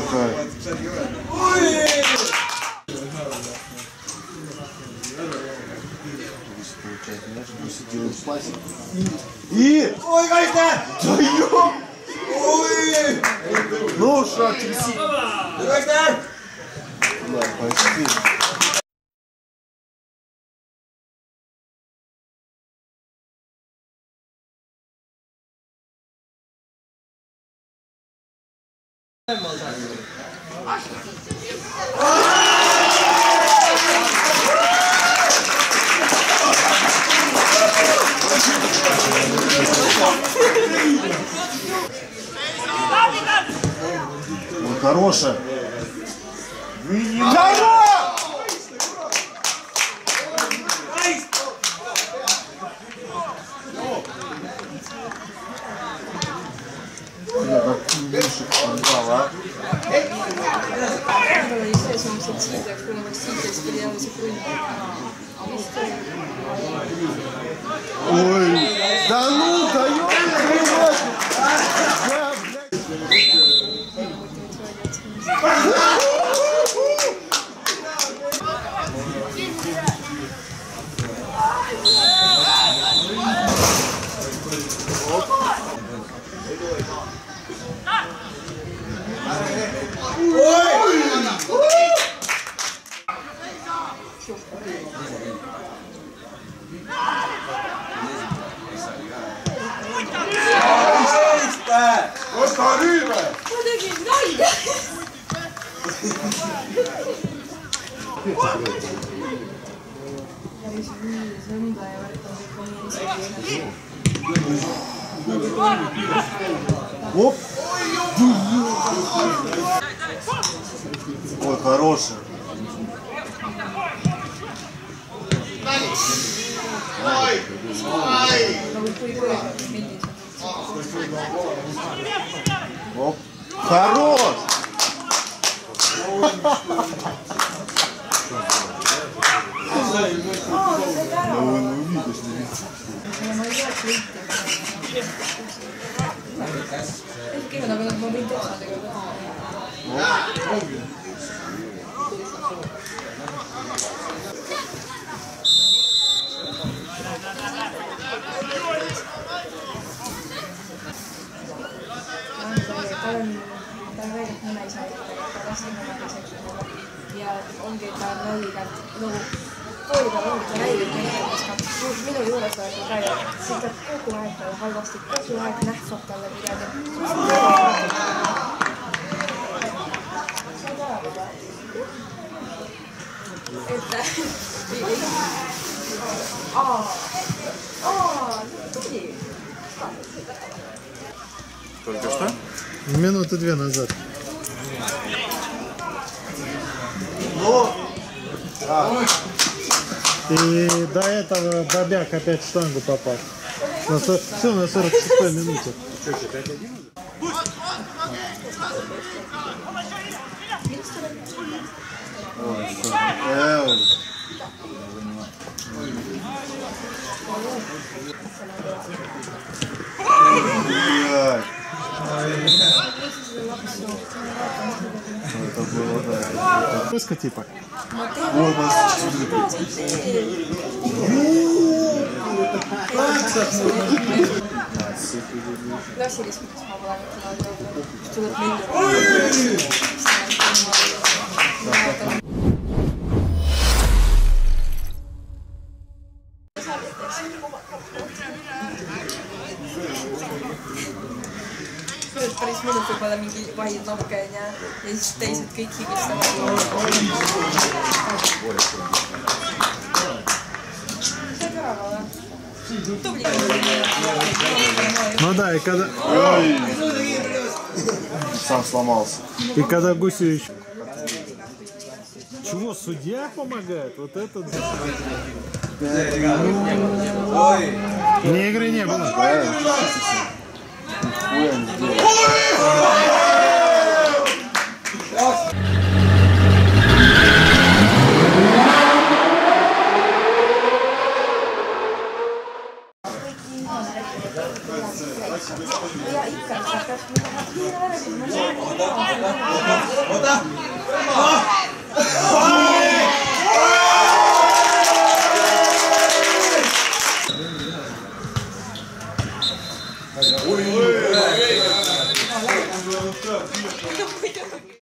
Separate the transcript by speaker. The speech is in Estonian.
Speaker 1: какая. И... Ой, Гайда! Да ёп! Ой! Ну, шаг тряси. Гайда! Да, почти. Ой, хорошая. Ой, да ну, да ёпта, да, оп. Ой, хороший. Оп. Хорош. Ну, увидишь,
Speaker 2: ja ongi ta nõigalt nagu kooli peal ongi ta räigelt meeldib, sest minu juures nagu praegu siis ta kogu aeg talle halvasti, kogu aeg nähvab talle midagi. Tuli.
Speaker 1: Только что?
Speaker 3: Минуты 2 назад. И до этого Бобяк опять в штангу попал. Все на 46-й минуте.
Speaker 1: Что, 5-1? Это было, да.
Speaker 3: Пуска типа.
Speaker 1: Вот,
Speaker 2: päris minut võib-olla mingi vahid nokk on ja siis teised kõik higistavad. Tubli.
Speaker 3: Ну да, и когда...
Speaker 1: Сам сломался.
Speaker 3: И когда Гусевич... Чего, судья помогает? Вот это... Мне игры не было.
Speaker 1: Да,